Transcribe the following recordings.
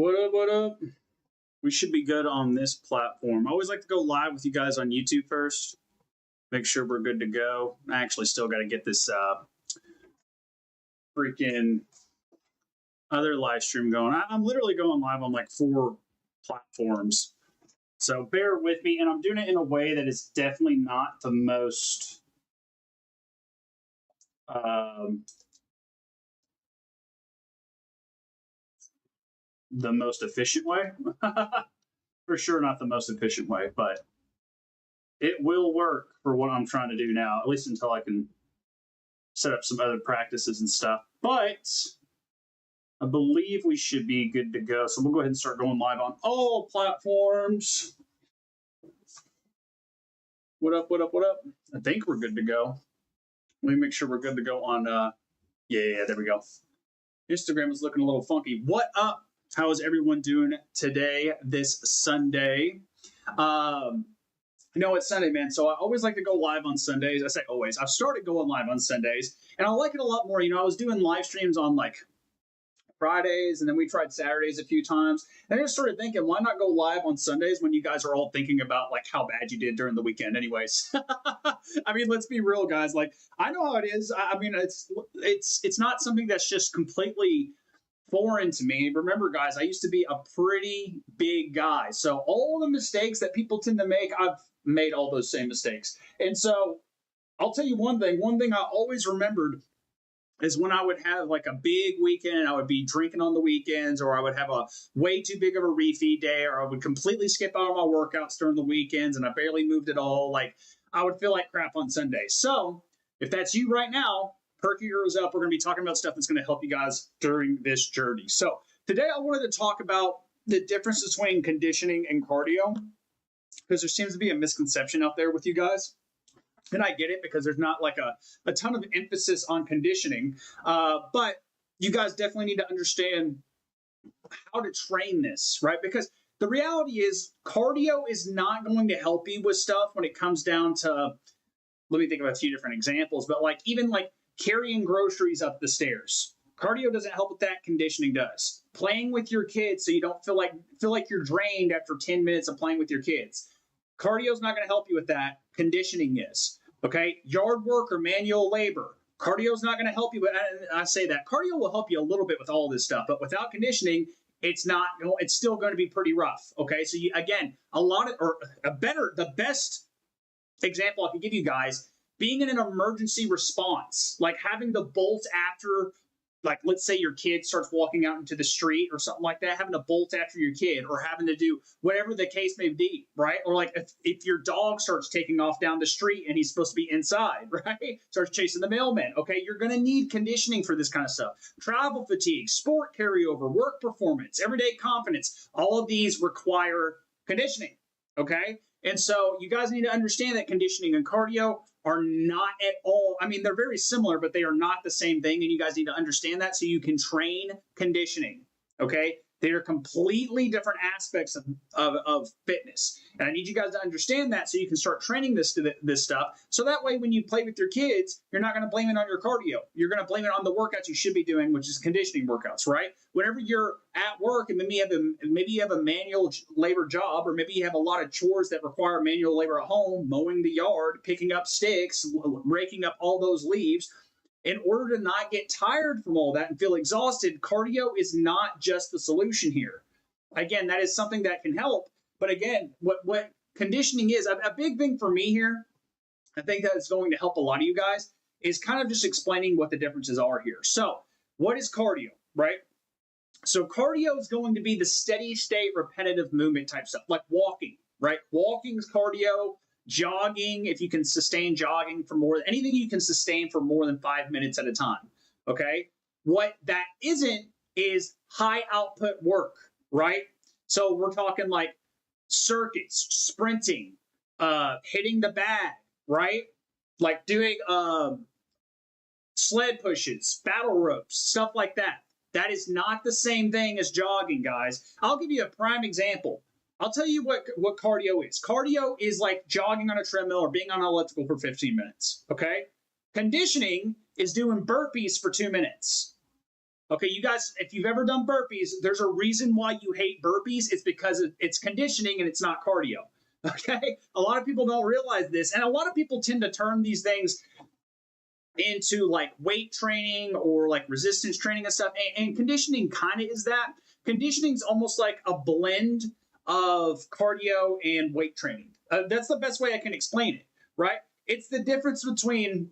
What up, what up? We should be good on this platform. I always like to go live with you guys on YouTube first. Make sure we're good to go. I actually still got to get this freaking other live stream going. I'm literally going live on like 4 platforms. So bear with me. And I'm doing it in a way that is definitely not the most efficient way. For sure not the most efficient way, but it will work for what I'm trying to do now, at least until I can set up some other practices and stuff. But I believe we should be good to go. So we'll go ahead and start going live on all platforms. What up, what up, what up? I think we're good to go. Let me make sure we're good to go on, yeah, there we go. Instagram is looking a little funky. What up? How is everyone doing today, this Sunday? It's Sunday, man. So I always like to go live on Sundays. I say always. I've started going live on Sundays, and I like it a lot more. I was doing live streams on like Fridays, and then we tried Saturdays a few times. And I just started thinking, why not go live on Sundays when you guys are all thinking about like how bad you did during the weekend anyways? I mean, let's be real, guys. Like, I know how it is. I mean, it's not something that's just completely foreign to me. Remember, guys, I used to be a pretty big guy. So all the mistakes that people tend to make, I've made all those same mistakes. And so I'll tell you one thing I always remembered is when I would have like a big weekend, I would be drinking on the weekends, or I would have a way too big of a refeed day, or I would completely skip out on my workouts during the weekends and I barely moved at all. Like, I would feel like crap on Sundays. So if that's you right now, perk your ears up. We're going to be talking about stuff that's going to help you guys during this journey. So today I wanted to talk about the difference between conditioning and cardio, because there seems to be a misconception out there with you guys. And I get it, because there's not like a ton of emphasis on conditioning. But you guys definitely need to understand how to train this, right? Because the reality is cardio is not going to help you with stuff when it comes down to, let me think of a few different examples, but like even like carrying groceries up the stairs. Cardio doesn't help with that. Conditioning does. Playing with your kids so you don't feel like you're drained after 10 minutes of playing with your kids. Cardio is not going to help you with that. Conditioning is. Okay? Yard work or manual labor. Cardio is not going to help you. But I say that. Cardio will help you a little bit with all this stuff. But without conditioning, it's still going to be pretty rough. Okay? So the best example I can give you guys, being in an emergency response, like having the bolt after, like, let's say your kid starts walking out into the street or something like that, having to bolt after your kid, or having to do whatever the case may be, right? Or like if your dog starts taking off down the street and he's supposed to be inside, right? Starts chasing the mailman, okay? You're going to need conditioning for this kind of stuff. Travel fatigue, sport carryover, work performance, everyday confidence, all of these require conditioning, okay? And so you guys need to understand that conditioning and cardio are not at all, I mean, they're very similar, but they are not the same thing. And you guys need to understand that so you can train conditioning, okay? They are completely different aspects of fitness. And I need you guys to understand that so you can start training this stuff. So that way, when you play with your kids, you're not going to blame it on your cardio. You're going to blame it on the workouts you should be doing, which is conditioning workouts, right? Whenever you're at work and maybe you have a manual labor job, or maybe you have a lot of chores that require manual labor at home, mowing the yard, picking up sticks, raking up all those leaves. In order to not get tired from all that and feel exhausted, cardio is not just the solution here. Again, that is something that can help. But again, what conditioning is, a big thing for me here, I think that is going to help a lot of you guys, is kind of just explaining what the differences are here. So what is cardio, right? So cardio is going to be the steady state, repetitive movement type stuff, like walking, right? Walking is cardio. Jogging, if you can sustain jogging for anything you can sustain for more than 5 minutes at a time, okay? What that isn't is high output work, right? So we're talking like circuits, sprinting, hitting the bag, right? Like doing sled pushes, battle ropes, stuff like that. That is not the same thing as jogging, guys. I'll give you a prime example. I'll tell you what cardio is. Cardio is like jogging on a treadmill or being on an elliptical for 15 minutes, okay? Conditioning is doing burpees for 2 minutes, Okay, you guys, if you've ever done burpees, there's a reason why you hate burpees. It's because it's conditioning and it's not cardio. Okay, a lot of people don't realize this, and a lot of people tend to turn these things into like weight training or like resistance training and stuff. And conditioning kind of is that. Conditioning is almost like a blend of cardio and weight training. That's the best way I can explain it, right? It's the difference between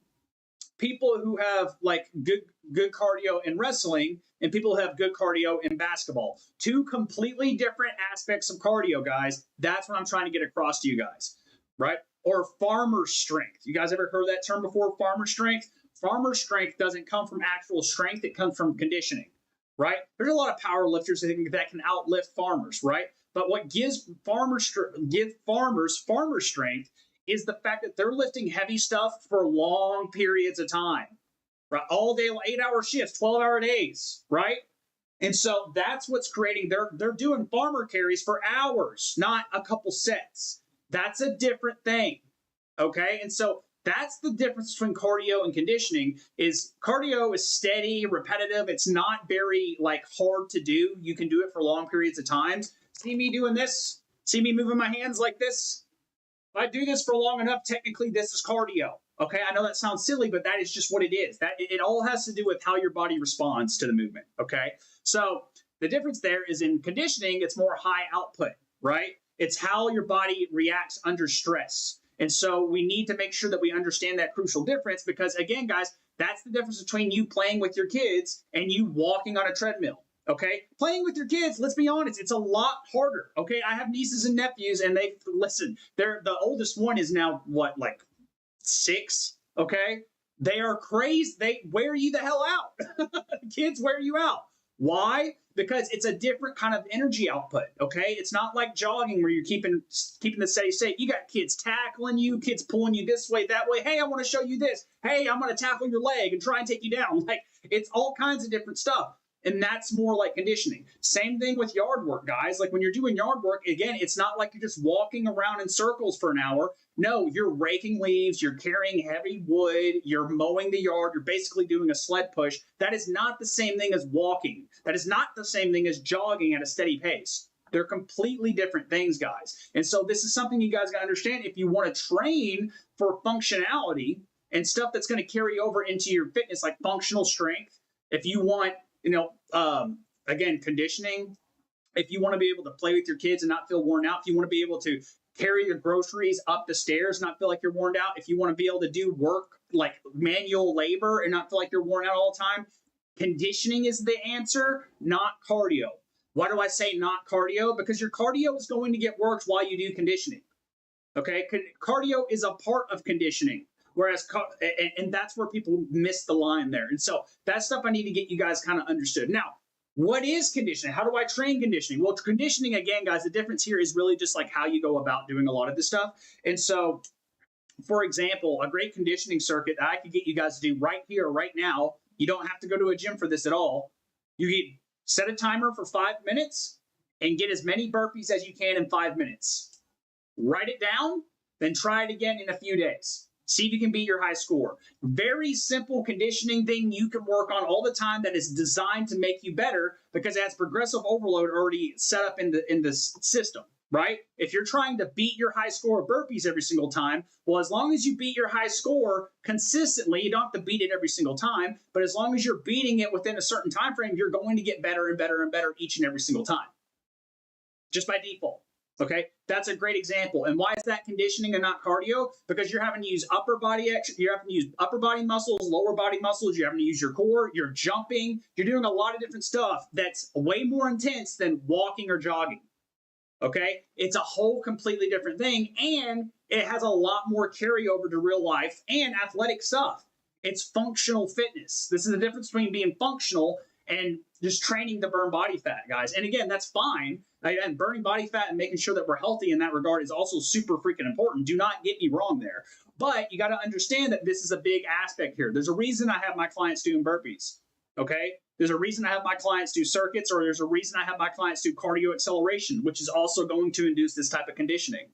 people who have like good cardio in wrestling and people who have good cardio in basketball. Two completely different aspects of cardio, guys. That's what I'm trying to get across to you guys, right? Or farmer strength. You guys ever heard that term before, farmer strength? Farmer strength doesn't come from actual strength. It comes from conditioning, right? There's a lot of power lifters that can outlift farmers, right? But what gives farmers farmer strength is the fact that they're lifting heavy stuff for long periods of time, right? All day, 8-hour shifts, 12-hour days, right? And so that's what's creating, they're doing farmer carries for hours, not a couple sets. That's a different thing, okay? And so that's the difference between cardio and conditioning. Is cardio is steady, repetitive. It's not very like hard to do. You can do it for long periods of time. See me doing this? See me moving my hands like this? If I do this for long enough, technically this is cardio. Okay, I know that sounds silly, but that is just what it is. That it all has to do with how your body responds to the movement. Okay, so the difference there is in conditioning, it's more high output, right? It's how your body reacts under stress. And so we need to make sure that we understand that crucial difference because, again, guys, that's the difference between you playing with your kids and you walking on a treadmill. Okay, playing with your kids, let's be honest, it's a lot harder. Okay, I have nieces and nephews, and the oldest one is now what, like 6? Okay, they are crazy. They wear you the hell out. Kids wear you out. Why? Because it's a different kind of energy output. Okay, it's not like jogging where you're keeping the steady state. You got kids tackling you, kids pulling you this way, that way. Hey, I want to show you this. Hey, I'm going to tackle your leg and try and take you down. Like, it's all kinds of different stuff. And that's more like conditioning. Same thing with yard work, guys. Like when you're doing yard work, again, it's not like you're just walking around in circles for an hour. No, you're raking leaves, you're carrying heavy wood, you're mowing the yard, you're basically doing a sled push. That is not the same thing as walking. That is not the same thing as jogging at a steady pace. They're completely different things, guys. And so this is something you guys got to understand. If you want to train for functionality and stuff that's going to carry over into your fitness, like functional strength, if you want, again, conditioning, if you want to be able to play with your kids and not feel worn out, if you want to be able to carry your groceries up the stairs, not feel like you're worn out, if you want to be able to do work like manual labor and not feel like you're worn out all the time, conditioning is the answer, not cardio. Why do I say not cardio? Because your cardio is going to get worked while you do conditioning. Okay, cardio is a part of conditioning. Whereas, and that's where people miss the line there. And so that's stuff I need to get you guys kind of understood. Now, what is conditioning? How do I train conditioning? Well, conditioning, again, guys, the difference here is really just like how you go about doing a lot of this stuff. And so, for example, a great conditioning circuit that I could get you guys to do right here, right now, you don't have to go to a gym for this at all. You set a timer for 5 minutes and get as many burpees as you can in 5 minutes. Write it down, then try it again in a few days. See if you can beat your high score. Very simple conditioning thing you can work on all the time that is designed to make you better because it has progressive overload already set up in the system, right? If you're trying to beat your high score of burpees every single time, well, as long as you beat your high score consistently, you don't have to beat it every single time, but as long as you're beating it within a certain time frame, you're going to get better and better and better each and every single time, just by default. Okay, that's a great example. And why is that conditioning and not cardio? Because you're having to use upper body muscles, lower body muscles. You're having to use your core. You're jumping. You're doing a lot of different stuff that's way more intense than walking or jogging. Okay, it's a whole completely different thing, and it has a lot more carryover to real life and athletic stuff. It's functional fitness. This is the difference between being functional and just training to burn body fat, guys. And again, that's fine. And burning body fat and making sure that we're healthy in that regard is also super freaking important. Do not get me wrong there. But you got to understand that this is a big aspect here. There's a reason I have my clients doing burpees, okay? There's a reason I have my clients do circuits, or there's a reason I have my clients do cardio acceleration, which is also going to induce this type of conditioning.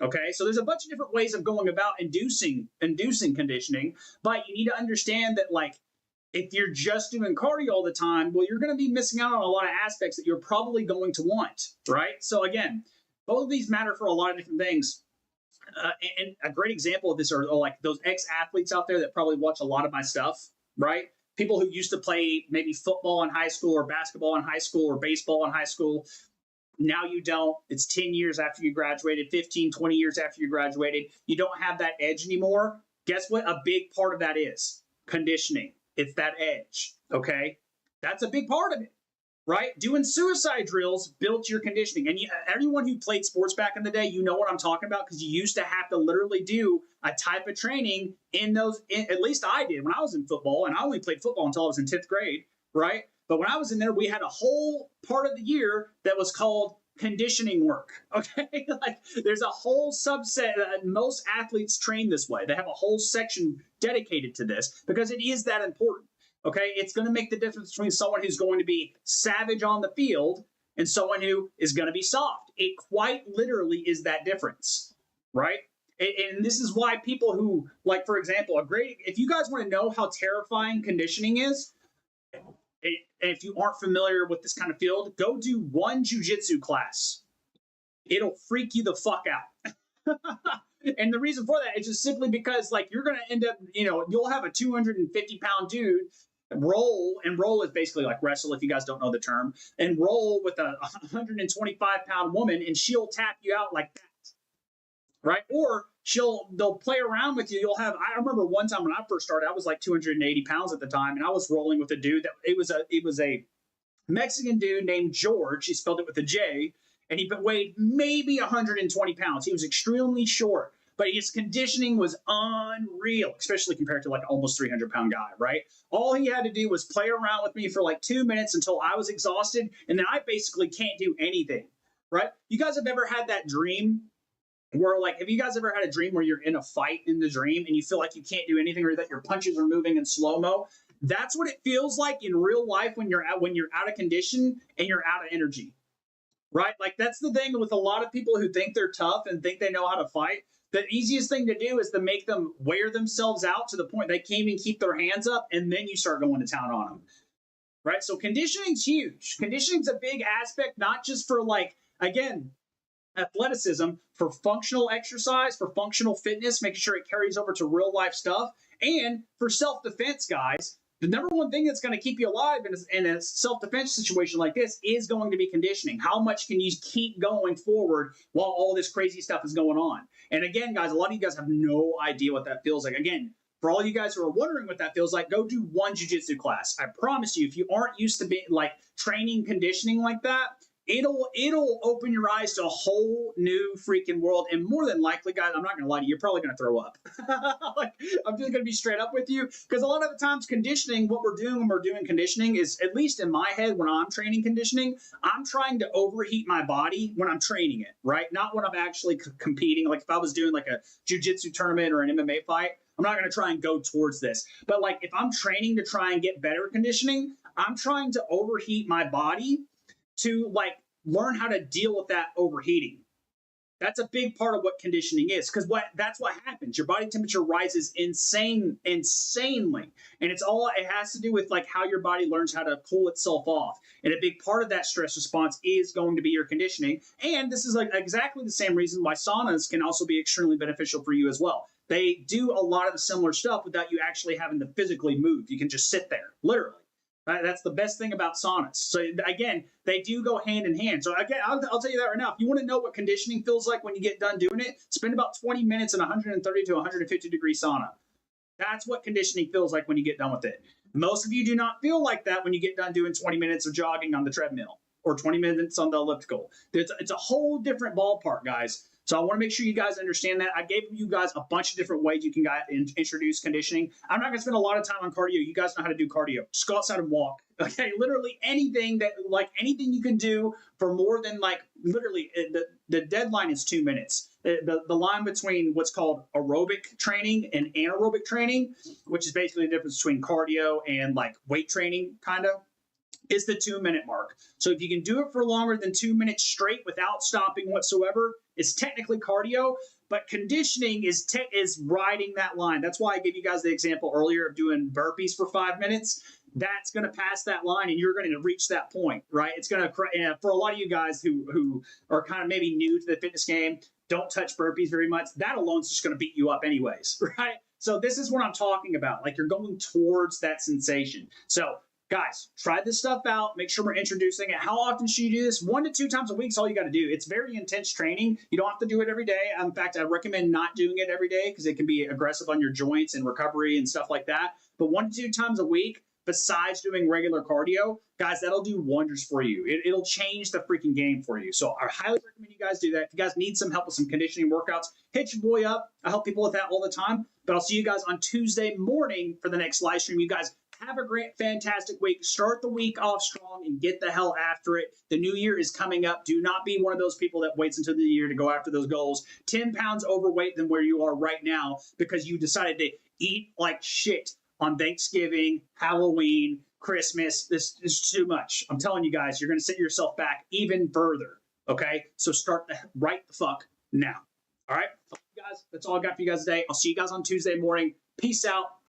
Okay, so there's a bunch of different ways of going about inducing conditioning, but you need to understand that, like, If you're just doing cardio all the time, well, you're going to be missing out on a lot of aspects that you're probably going to want, right? So again, both of these matter for a lot of different things. And a great example of this are like those ex-athletes out there that probably watch a lot of my stuff, right? People who used to play maybe football in high school or basketball in high school or baseball in high school. Now you don't. It's 10 years after you graduated, 15, 20 years after you graduated. You don't have that edge anymore. Guess what? A big part of that is conditioning. It's that edge, okay? That's a big part of it, right? Doing suicide drills built your conditioning. And everyone who played sports back in the day, you know what I'm talking about, because you used to have to literally do a type of training in those, at least I did when I was in football, and I only played football until I was in 10th grade, right? But when I was in there, we had a whole part of the year that was called conditioning work, okay? Like there's a whole subset, most athletes train this way. They have a whole section dedicated to this because it is that important, okay? It's going to make the difference between someone who's going to be savage on the field and someone who is going to be soft. It quite literally is that difference, right? And this is why people who, like, for example, if you guys want to know how terrifying conditioning is, if you aren't familiar with this kind of field, go do one jiu-jitsu class. It'll freak you the fuck out. And the reason for that is just simply because, like, you're going to end up, you'll have a 250-pound dude roll, and roll is basically like wrestle if you guys don't know the term, and roll with a 125-pound woman, and she'll tap you out like that. Right? Or they'll play around with you. I remember one time when I first started, I was like 280 pounds at the time, and I was rolling with a dude it was a Mexican dude named George. He spelled it with a J, and he weighed maybe 120 pounds. He was extremely short, but his conditioning was unreal, especially compared to like an almost 300-pound guy, right? All he had to do was play around with me for like 2 minutes until I was exhausted, and then I basically can't do anything, right? You guys have ever had that dream where, like, have you guys ever had a dream where you're in a fight in the dream and you feel like you can't do anything, or that your punches are moving in slow-mo? That's what it feels like in real life when you're out of condition and you're out of energy, right? Like, that's the thing with a lot of people who think they're tough and think they know how to fight. The easiest thing to do is to make them wear themselves out to the point they can't even keep their hands up, and then you start going to town on them, right? So conditioning's huge. Conditioning's a big aspect, not just for, like, again, athleticism, for functional exercise, for functional fitness, making sure it carries over to real life stuff, and for self-defense, guys. The number one thing that's going to keep you alive in a self-defense situation like this is going to be conditioning. How much can you keep going forward while all this crazy stuff is going on? And again, guys, a lot of you guys have no idea what that feels like. Again, for all you guys who are wondering what that feels like, go do one jiu-jitsu class. I promise you, if you aren't used to being like training conditioning like that, it'll open your eyes to a whole new freaking world. And more than likely, guys, I'm not going to lie to you, you're probably going to throw up. Like, I'm just going to be straight up with you, because a lot of the times conditioning, what we're doing when we're doing conditioning is, at least in my head when I'm training conditioning, I'm trying to overheat my body when I'm training it, right? Not when I'm actually competing. Like if I was doing like a jiu-jitsu tournament or an MMA fight, I'm not going to try and go towards this. But like if I'm training to try and get better conditioning, I'm trying to overheat my body to like learn how to deal with that overheating. That's a big part of what conditioning is, because that's what happens. Your body temperature rises insanely, and it has to do with like how your body learns how to cool itself off. And a big part of that stress response is going to be your conditioning. And this is like exactly the same reason why saunas can also be extremely beneficial for you as well. They do a lot of the similar stuff without you actually having to physically move. You can just sit there, literally. That's the best thing about saunas. So again, they do go hand in hand. So again, I'll tell you that right now. If you want to know what conditioning feels like when you get done doing it, spend about 20 minutes in 130 to 150 degree sauna. That's what conditioning feels like when you get done with it. Most of you do not feel like that when you get done doing 20 minutes of jogging on the treadmill or 20 minutes on the elliptical. It's a whole different ballpark, guys. So I want to make sure you guys understand that. I gave you guys a bunch of different ways you can introduce conditioning. I'm not going to spend a lot of time on cardio. You guys know how to do cardio. Just go outside and walk. Okay, literally anything you can do for more than literally the deadline is 2 minutes. The line between what's called aerobic training and anaerobic training, which is basically the difference between cardio and like weight training, kind of, is the 2 minute mark. So if you can do it for longer than 2 minutes straight without stopping whatsoever, it's technically cardio. But conditioning is riding that line. That's why I gave you guys the example earlier of doing burpees for 5 minutes. That's going to pass that line, and you're going to reach that point, right? It's going to, for a lot of you guys who are kind of maybe new to the fitness game, don't touch burpees very much. That alone's just going to beat you up anyways, right? So this is what I'm talking about. Like, you're going towards that sensation. So guys, try this stuff out. Make sure we're introducing it. How often should you do this? 1 to 2 times a week is all you got to do. It's very intense training. You don't have to do it every day. In fact, I recommend not doing it every day because it can be aggressive on your joints and recovery and stuff like that. But 1 to 2 times a week, besides doing regular cardio, guys, that'll do wonders for you. It'll change the freaking game for you. So I highly recommend you guys do that. If you guys need some help with some conditioning workouts, hit your boy up. I help people with that all the time. But I'll see you guys on Tuesday morning for the next live stream. You guys have a great, fantastic week. Start the week off strong and get the hell after it. The new year is coming up. Do not be one of those people that waits until the year to go after those goals. 10 pounds overweight than where you are right now because you decided to eat like shit on Thanksgiving, Halloween, Christmas. This is too much. I'm telling you guys, you're going to set yourself back even further. Okay? So start right the fuck now. All right? Guys, that's all I got for you guys today. I'll see you guys on Tuesday morning. Peace out.